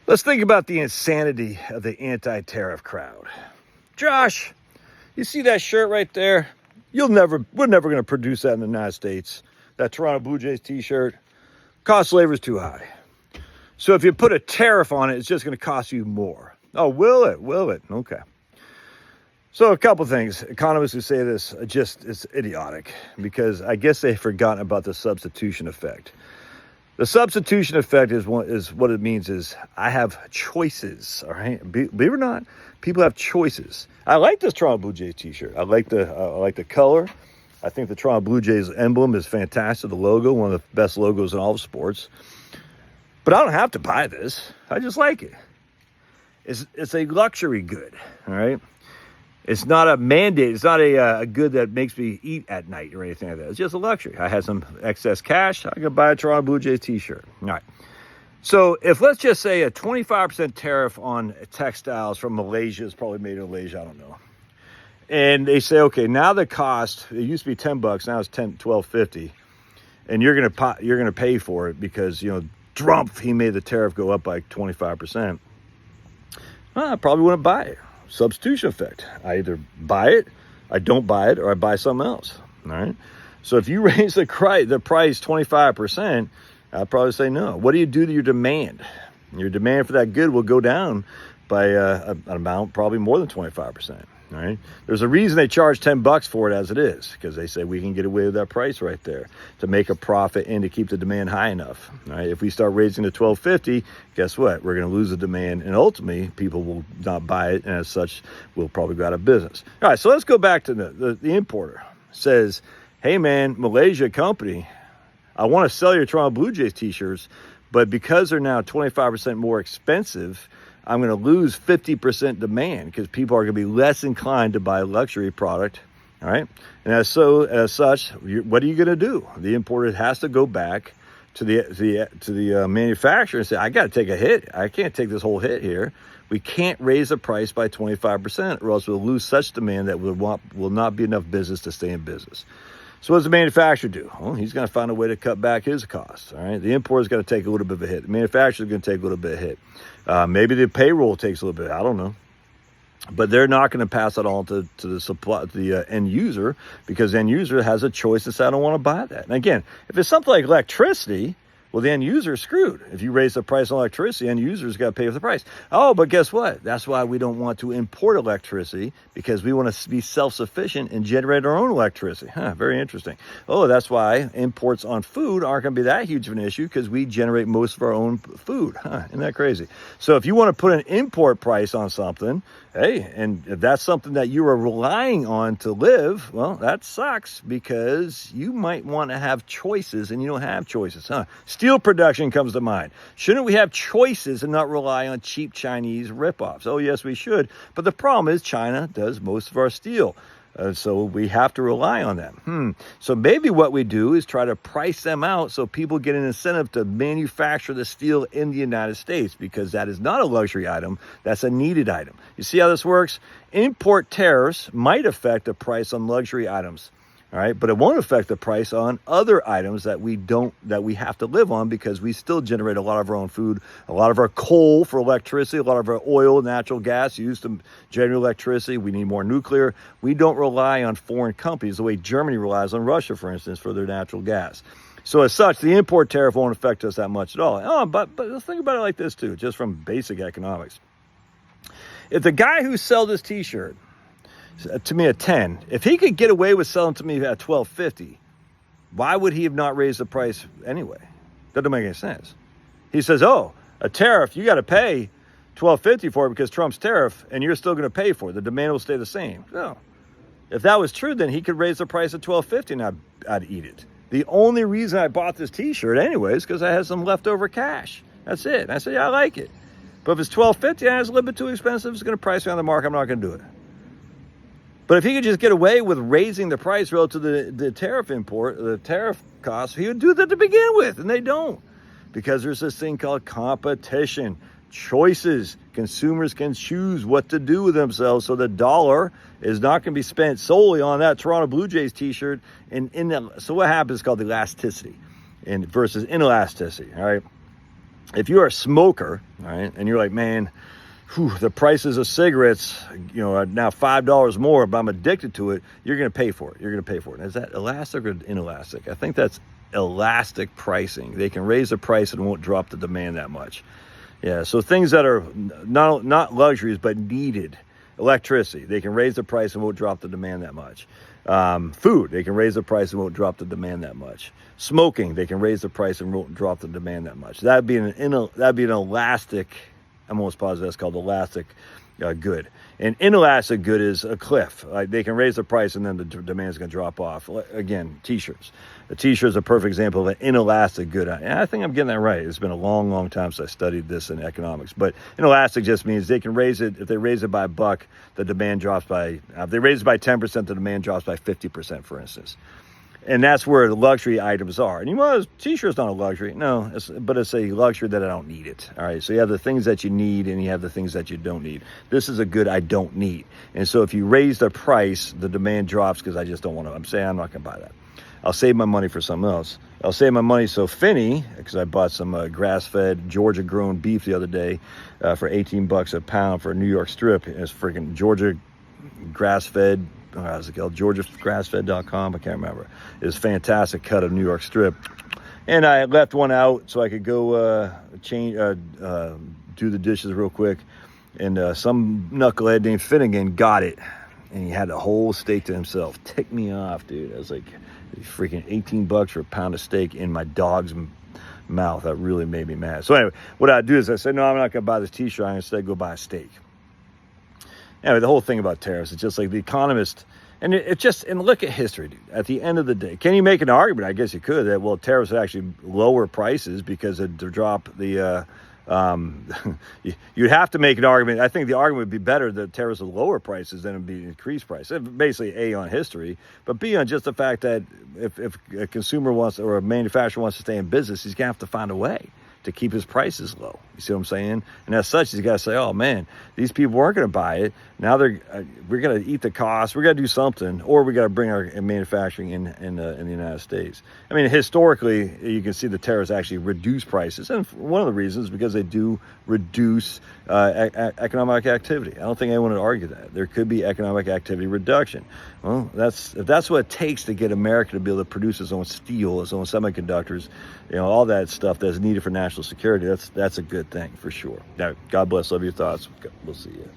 Let's think about the insanity of the anti-tariff crowd. Josh, you see that shirt right there? We're never going to produce that in the United States. That Toronto Blue Jays t-shirt, cost of labor is too high. So if you put a tariff on it, it's just going to cost you more. Oh, will it? Will it? Okay. So a couple things. Economists who say this, it's idiotic because I guess they've forgotten about the substitution effect. The substitution effect is what it means is I have choices, all right? Believe it or not, people have choices. I like this Toronto Blue Jays t-shirt. I like the color. I think the Toronto Blue Jays emblem is fantastic. The logo, one of the best logos in all of sports. But I don't have to buy this. I just like it. It's a luxury good, all right? It's not a mandate. It's not a good that makes me eat at night or anything like that. It's just a luxury. I had some excess cash. I could buy a Toronto Blue Jays t-shirt. All right. So if let's just say a 25% tariff on textiles from Malaysia is probably made in Malaysia, I don't know. And they say, okay, now the cost, it used to be $10, now it's $12.50. And you're gonna pay for it because, Trump, he made the tariff go up by 25%. Well, I probably wouldn't buy it. Substitution effect. I either buy it, I don't buy it, or I buy something else. All right. So if you raise the price 25%, I'd probably say no. What do you do to your demand? Your demand for that good will go down by an amount probably more than 25%. All right. There's a reason they charge $10 for it as it is, because they say we can get away with that price right there to make a profit and to keep the demand high enough. All right. If we start raising to $12.50, guess what? We're going to lose the demand, and ultimately people will not buy it, and as such, we'll probably go out of business. All right. So let's go back to the importer. Says, hey man, Malaysia company, I want to sell your Toronto Blue Jays t-shirts, but because they're now 25% more expensive, I'm going to lose 50% demand because people are going to be less inclined to buy a luxury product, all right? And as such, what are you going to do? The importer has to go back to the manufacturer and say, I got to take a hit. I can't take this whole hit here. We can't raise the price by 25%, or else we'll lose such demand that will not be enough business to stay in business. So what does the manufacturer do? Well, he's going to find a way to cut back his costs, all right? The importer is going to take a little bit of a hit. The manufacturer is going to take a little bit of a hit. Maybe the payroll takes a little bit. I don't know. But they're not going to pass that on to the end user, because the end user has a choice to say, I don't want to buy that. And again, if it's something like electricity, well, the end user is screwed. If you raise the price on electricity, the end user's got to pay for the price. Oh, but guess what? That's why we don't want to import electricity, because we want to be self-sufficient and generate our own electricity. Very interesting. Oh, that's why imports on food aren't going to be that huge of an issue, because we generate most of our own food. Isn't that crazy? So if you want to put an import price on something, hey, and if that's something that you are relying on to live, well, that sucks, because you might want to have choices and you don't have choices. Steel production comes to mind. Shouldn't we have choices and not rely on cheap Chinese ripoffs? Oh, yes, we should. But the problem is China does most of our steel. So we have to rely on them. So maybe what we do is try to price them out so people get an incentive to manufacture the steel in the United States, because that is not a luxury item. That's a needed item. You see how this works? Import tariffs might affect the price on luxury items. All right, but it won't affect the price on other items that we have to live on, because we still generate a lot of our own food, a lot of our coal for electricity, a lot of our oil, natural gas used to generate electricity. We need more nuclear. We don't rely on foreign companies the way Germany relies on Russia, for instance, for their natural gas. So as such, the import tariff won't affect us that much at all. Oh, but let's think about it like this too, just from basic economics. If the guy who sells this t-shirt to me at 10, if he could get away with selling to me at $12.50, why would he have not raised the price anyway? That doesn't make any sense. He says, oh, a tariff, you got to pay $12.50 for it because Trump's tariff, and you're still going to pay for it. The demand will stay the same. No. If that was true, then he could raise the price at $12.50 and I'd eat it. The only reason I bought this t-shirt anyway is because I had some leftover cash. That's it. And I said, yeah, I like it. But if it's $12.50 and it's a little bit too expensive, it's going to price me on the market, I'm not going to do it. But if he could just get away with raising the price relative to the tariff costs, he would do that to begin with, and they don't. Because there's this thing called competition, choices. Consumers can choose what to do with themselves, so the dollar is not going to be spent solely on that Toronto Blue Jays t-shirt. So what happens is called elasticity versus inelasticity, all right? if you're a smoker, all right, and you're like, man, the prices of cigarettes, are now $5 more, but I'm addicted to it, you're going to pay for it. You're going to pay for it. Is that elastic or inelastic? I think that's elastic pricing. They can raise the price and won't drop the demand that much. Yeah, so things that are not luxuries but needed. Electricity, they can raise the price and won't drop the demand that much. Food, they can raise the price and won't drop the demand that much. Smoking, they can raise the price and won't drop the demand that much. That'd be an elastic. I'm almost positive that's called elastic good. An inelastic good is a cliff. Like they can raise the price and then the demand is going to drop off. Again, t-shirts. A t-shirt is a perfect example of an inelastic good. And I think I'm getting that right. It's been a long, long time since I studied this in economics. But inelastic just means they can raise it. If they raise it by $1, the demand drops by, if they raise it by 10%, the demand drops by 50%, for instance. And that's where the luxury items are. And t-shirt's not a luxury. No, but it's a luxury that I don't need it. All right. So you have the things that you need and you have the things that you don't need. This is a good I don't need. And so if you raise the price, the demand drops because I just don't want to. I'm saying I'm not going to buy that. I'll save my money for something else. I'll save my money so Finney, because I bought some grass-fed Georgia-grown beef the other day for $18 a pound for a New York strip. It's freaking Georgia grass-fed. How's it called? GeorgiaGrassfed.com. I can't remember. It's a fantastic cut of New York strip. And I left one out so I could go do the dishes real quick. And some knucklehead named Finnegan got it. And he had the whole steak to himself. Ticked me off, dude. I was like, freaking $18 for a pound of steak in my dog's mouth. That really made me mad. So anyway, what I do is I said, no, I'm not going to buy this t-shirt. I'm instead go buy a steak. Anyway, the whole thing about tariffs, it's just like The Economist, and and look at history, dude. At the end of the day, can you make an argument? I guess you could, that, well, tariffs would actually lower prices because it drop the, you'd have to make an argument. I think the argument would be better that tariffs would lower prices than it would be increase prices. Basically, A, on history, but B, on just the fact that if a consumer wants, or a manufacturer wants to stay in business, he's going to have to find a way to keep his prices low. You see what I'm saying? And as such, he's got to say, oh man, these people weren't going to buy it. Now we're going to eat the cost. We got to do something, or we got to bring our manufacturing in the United States. I mean, historically, you can see the tariffs actually reduce prices, and one of the reasons is because they do reduce economic activity. I don't think anyone would argue that. There could be economic activity reduction. Well, if that's what it takes to get America to be able to produce its own steel, its own semiconductors, all that stuff that's needed for national security, that's a good thing for sure. Now, God bless. Love your thoughts. We'll see you.